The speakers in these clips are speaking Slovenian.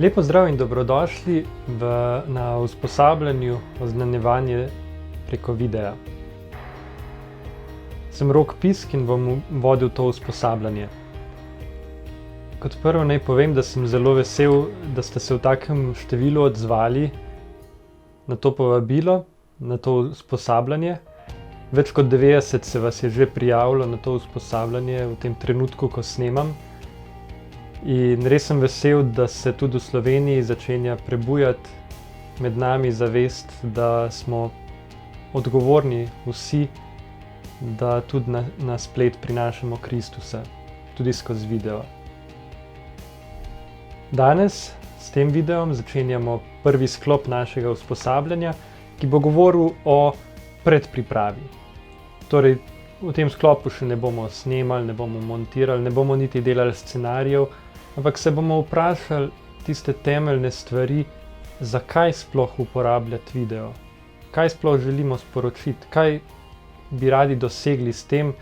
Lep pozdrav in dobrodošli na usposabljanju oznanjevanje preko videa. Sem Rok Pisk in bom vodil to usposabljanje. Kot prvo naj povem, da sem zelo vesel, da ste se v takem številu odzvali na to povabilo, na to usposabljanje. Več kot 90 se vas je že prijavilo na to usposabljanje v tem trenutku, ko snemam. In res sem vesel, da se tudi v Sloveniji začenja prebujati med nami zavest, da smo odgovorni vsi, da tudi na splet prinašamo Kristusa, tudi skozi video. Danes s tem videom začenjamo prvi sklop našega usposabljanja, ki bo govoril o predpripravi. Torej, v tem sklopu še ne bomo snemali, ne bomo montirali, ne bomo niti delali scenarijev, ampak se bomo vprašali tiste temeljne stvari, zakaj sploh uporabljati video, kaj sploh želimo sporočiti, kaj bi radi dosegli s tem,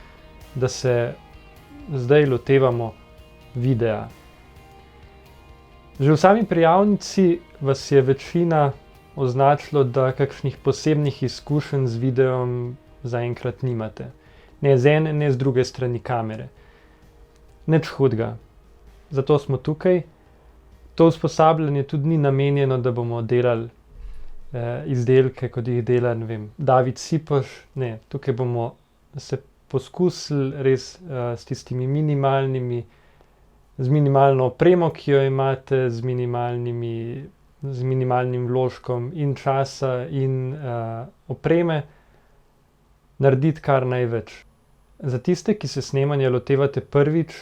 da se zdaj lotevamo videa. Že v sami prijavnici vas je večina označilo, da kakšnih posebnih izkušenj z videom zaenkrat nimate. Ne z ene, ne z druge strani kamere. Nič hudega. Zato smo tukaj. To usposabljanje tudi ni namenjeno, da bomo delali izdelke, kot jih dela, ne vem, David Sipoš. Ne, tukaj bomo se poskusili res s tistimi z minimalno opremo, ki jo imate, z minimalnim vložkom in časa in opreme, narediti kar največ. Za tiste, ki se snemanja lotevate prvič,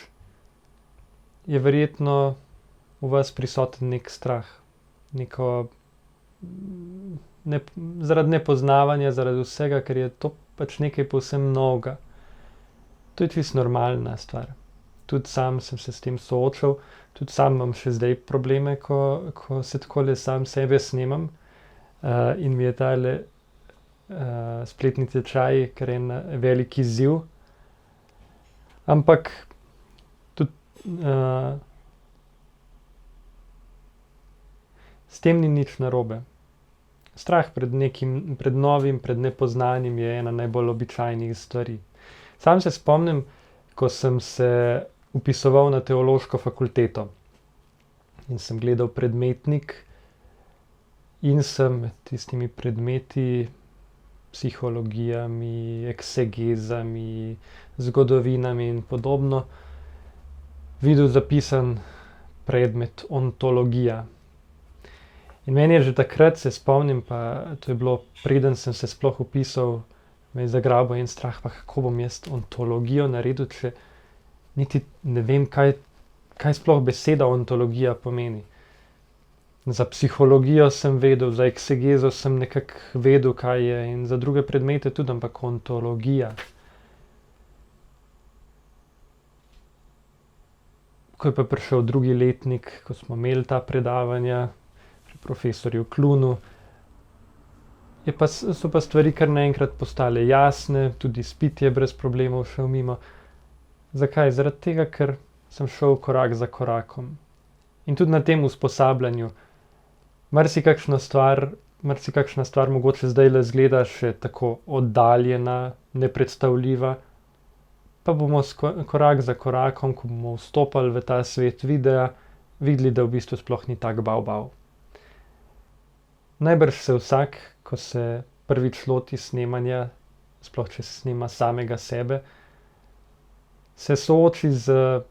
je verjetno v vas prisoten nek strah, zaradi nepoznavanja, zaradi vsega, ker je to pač nekaj povsem novega. To je čisto normalna stvar. Tudi sam sem se s tem soočal, tudi sam imam še zdaj probleme, ko se takole sam sebe snemam in mi je tale spletni tečaj kar en velik izziv. Ampak tudi s tem ni nič narobe. Strah pred novim, pred nepoznanim je ena najbolj običajnih stvari. Sam se spomnim, ko sem se vpisoval na teološko fakulteto in sem gledal predmetnik in sem med tistimi predmeti, psihologijami, eksegezami, zgodovinami in podobno, videl zapisan predmet ontologija. In meni je že takrat, se spomnim, pa to je bilo, preden sem se sploh vpisal, me je zagrabil en strah, pa kako bom jaz ontologijo naredil, če niti ne vem, kaj sploh beseda ontologija pomeni. Za psihologijo sem vedel, za eksegezo sem nekako vedel, kaj je, in za druge predmete tudi, ampak ontologija. Ko je pa prišel drugi letnik, ko smo imeli ta predavanja pri profesorju Klunu, so pa stvari kar naenkrat postale jasne, tudi izpit je brez problemov šel mimo. Zakaj? Zaradi tega, ker sem šel korak za korakom. In tudi na tem usposabljanju marsikakšna stvar mogoče zdajle izgleda še tako oddaljena, nepredstavljiva, pa bomo korak za korakom, ko bomo vstopali v ta svet videa, videli, da v bistvu sploh ni tak bav. Najbrž se vsak, ko se prvič loti snemanja, sploh če se snema samega sebe, se sooči z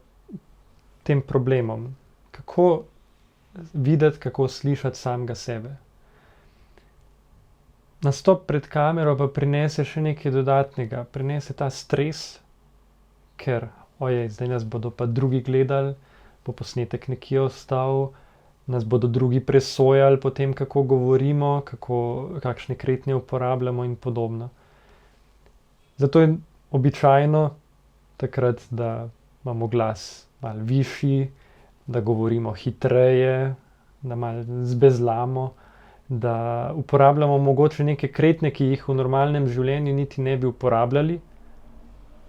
tem problemom. Kako videti, kako slišati samega sebe. Nastop pred kamero pa prinese še nekaj dodatnega. Prinese ta stres, ker zdaj nas bodo pa drugi gledali, bo posnetek nekje ostal, nas bodo drugi presojali po tem, kako govorimo, kakšne kretnje uporabljamo in podobno. Zato je običajno takrat, da imamo glas malo višji, da govorimo hitreje, da malo zbezlamo, da uporabljamo mogoče neke kretnje, ki jih v normalnem življenju niti ne bi uporabljali.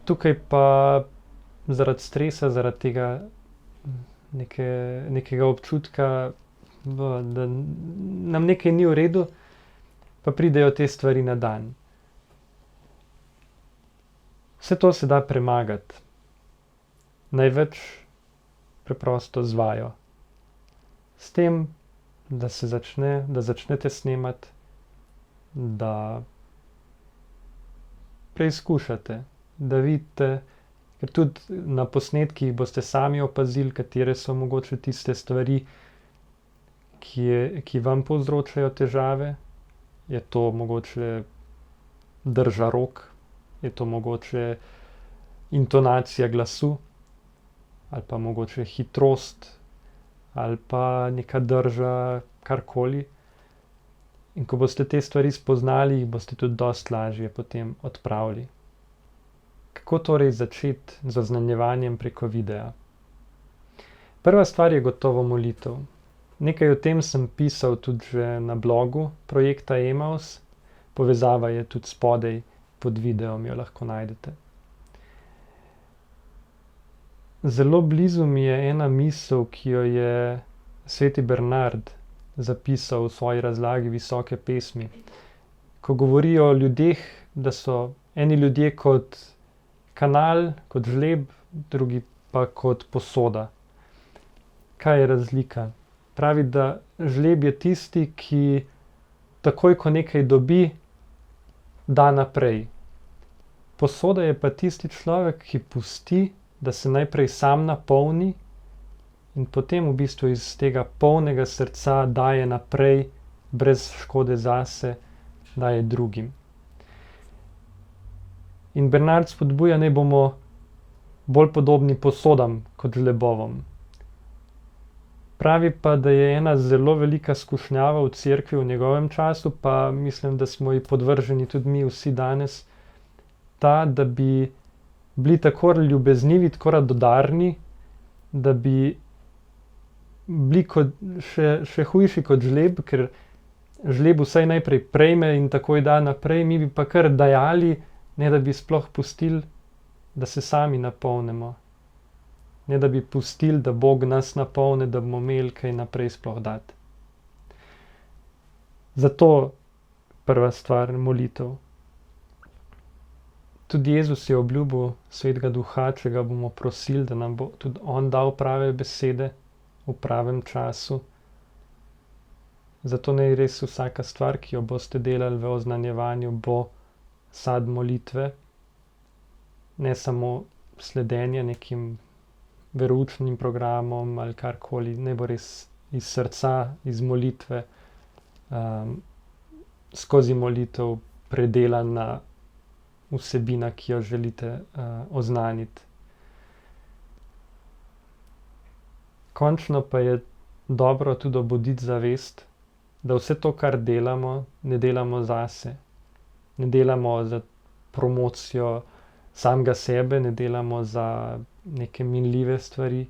Tukaj pa zaradi stresa, zaradi tega nekega občutka da nam nekaj ni v redu, pa pridejo te stvari na dan. Vse to se da premagati. Največ preprosto z vajo. S tem, da začnete snemati, da preizkušate, da vidite, ker tudi na posnetkih boste sami opazili, katere so mogoče tiste stvari, ki vam povzročajo težave. Je to mogoče drža rok, je to mogoče intonacija glasu, ali pa mogoče hitrost, ali pa neka drža, karkoli. In ko boste te stvari spoznali, jih boste tudi dosti lažje potem odpravili. Kako torej začeti z oznanjevanjem preko videa? Prva stvar je gotovo molitev. Nekaj o tem sem pisal tudi že na blogu projekta Emaus. Povezava je tudi spodaj pod videom, jo lahko najdete. Zelo blizu mi je ena misel, ki jo je sveti Bernard zapisal v svoji razlagi Visoke pesmi. Ko govori o ljudeh, da so eni ljudje kot kanal, kot žleb, drugi pa kot posoda. Kaj je razlika? Pravi, da žleb je tisti, ki takoj, ko nekaj dobi, da naprej. Posoda je pa tisti človek, ki pusti, da se najprej sam napolni in potem v bistvu iz tega polnega srca daje naprej, brez škode zase, daje drugim. In Bernard spodbuja, naj bomo bolj podobni posodam kot žlebovom. Pravi pa, da je ena zelo velika skušnjava v cerkvi v njegovem času, pa mislim, da smo ji podvrženi tudi mi vsi danes, ta, da bi bili tako ljubeznivi, tako radodarni, da bi bili še hujši kot žleb, ker žleb vsaj najprej prejme in takoj da naprej, mi bi pa kar dajali, ne da bi sploh pustili, da se sami napolnimo. Ne da bi pustili, da Bog nas napolne, da bomo imeli kaj naprej sploh dati. Zato prva stvar, molitev. Tudi Jezus je obljubil Svetega Duha, če ga bomo prosili, da nam bo tudi on dal prave besede v pravem času. Zato naj res vsaka stvar, ki jo boste delali v oznanjevanju, bo sad molitve. Ne samo sledenje nekim veroučnim programom ali karkoli, ne bo res iz srca, iz molitve, skozi molitev predelana vsebina, ki jo želite oznaniti. Končno pa je dobro tudi obuditi zavest, da vse to, kar delamo, ne delamo zase. Ne delamo za promocijo samega sebe, ne delamo za neke minljive stvari,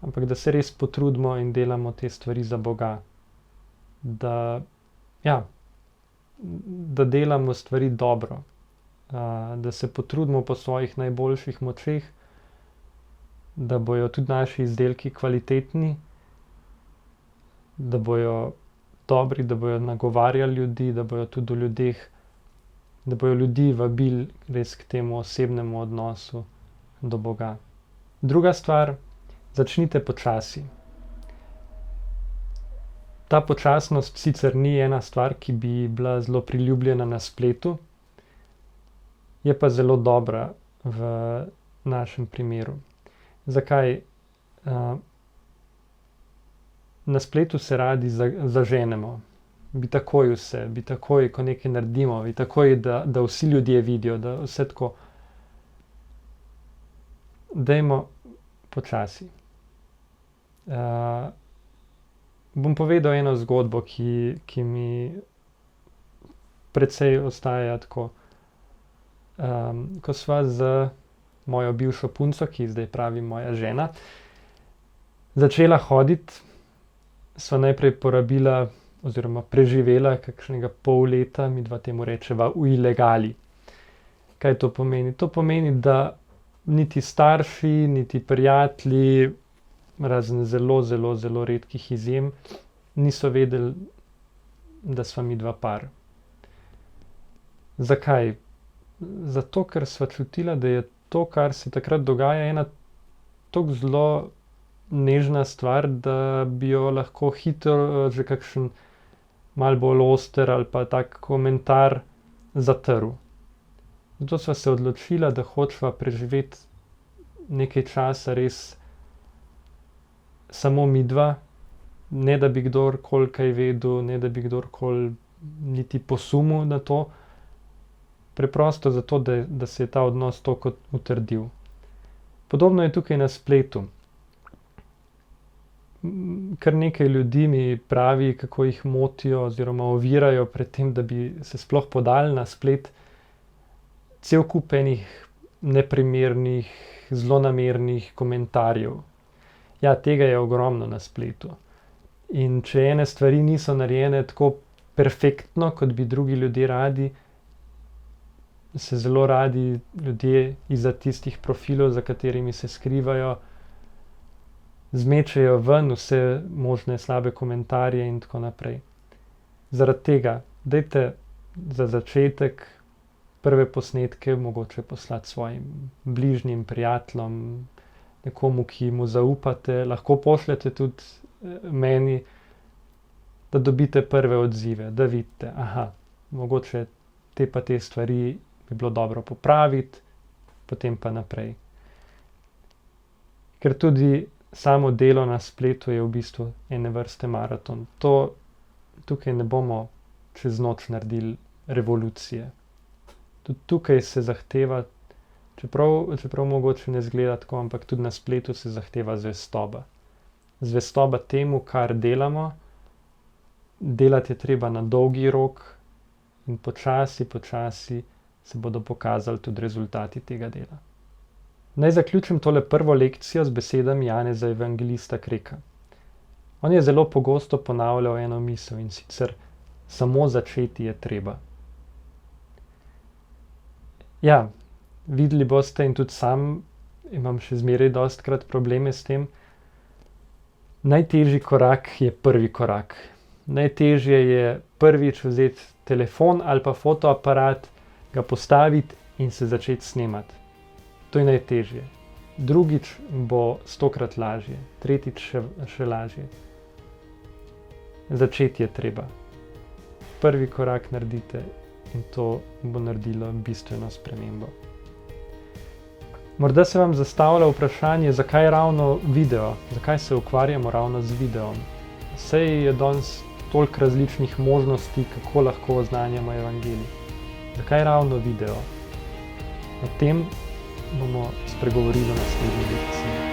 ampak da se res potrudimo in delamo te stvari za Boga. Da delamo stvari dobro, da se potrudimo po svojih najboljših močeh, da bojo tudi naši izdelki kvalitetni, da bojo dobri, da bojo nagovarjali ljudi, da bojo tudi v ljudeh, da bojo ljudi vabili res k temu osebnemu odnosu do Boga. Druga stvar, začnite počasi. Ta počasnost sicer ni ena stvar, ki bi bila zelo priljubljena na spletu, je pa zelo dobra v našem primeru. Zakaj? Na spletu se radi zaženemo. Bi takoj vse, bi takoj, ko nekaj naredimo, bi takoj, da vsi ljudje vidijo, da vse tako. Dajmo počasi. Bom povedal eno zgodbo, ki mi precej ostaja tako. Ko sva z mojo bivšo punco, ki zdaj pravi moja žena, začela hoditi, sva najprej porabila oziroma preživela kakšnega pol leta, midva temu rečeva, v ilegali. Kaj to pomeni? To pomeni, da niti starši, niti prijatelji, razen zelo, zelo, zelo redkih izjem, niso vedeli, da sva mi dva par. Zakaj? Zato, ker sva čutila, da je to, kar se takrat dogaja, ena tako zelo nežna stvar, da bi jo lahko hitro že kakšen malo bolj oster ali pa tak komentar zatrl. Zato sva se odločila, da hočeva preživeti nekaj časa res samo midva, ne da bi kdorkoli kaj vedel, ne da bi kdorkoli niti posumil na to, preprosto zato, da se je ta odnos toliko utrdil. Podobno je tukaj na spletu. Kar nekaj ljudi mi pravi, kako jih motijo oziroma ovirajo pred tem, da bi se sploh podali na splet. Cel kup enih neprimernih, zlonamernih komentarjev. Ja, tega je ogromno na spletu. In če ene stvari niso narejene tako perfektno, kot bi drugi ljudje radi, se zelo radi ljudje izza tistih profilov, za katerimi se skrivajo, zmečejo ven vse možne slabe komentarje in tako naprej. Zaradi tega, dajte za začetek prve posnetke mogoče poslati svojim bližnjim, prijateljem, nekomu, ki mu zaupate, lahko pošljete tudi meni, da dobite prve odzive, da vidite, mogoče te pa te stvari bi bilo dobro popraviti, potem pa naprej. Ker tudi samo delo na spletu je v bistvu ene vrste maraton. Tukaj ne bomo čez noč naredili revolucije. Tudi tukaj se zahteva, čeprav mogoče ne izgleda tako, ampak tudi na spletu se zahteva zvestoba. Zvestoba temu, kar delamo, delati je treba na dolgi rok in počasi se bodo pokazali tudi rezultati tega dela. Naj zaključim tole prvo lekcijo z besedami Janeza Evangelista Kreka. On je zelo pogosto ponavljal eno misel, in sicer samo začeti je treba. Ja, videli boste in tudi sam imam še zmeraj dostikrat probleme s tem. Najtežji korak je prvi korak. Najtežje je prvič vzeti telefon ali pa fotoaparat, ga postaviti in se začeti snemati. To je najtežje. Drugič bo 100-krat lažje, tretjič še lažje. Začeti je treba. Prvi korak naredite in to bo naredilo bistveno spremembo. Morda se vam zastavlja vprašanje, zakaj ravno video, zakaj se ukvarjamo ravno z videom. Saj je danes toliko različnih možnosti, kako lahko oznanjamo evangelij. Zakaj ravno video? O tem bomo spregovorili v naslednji lekciji.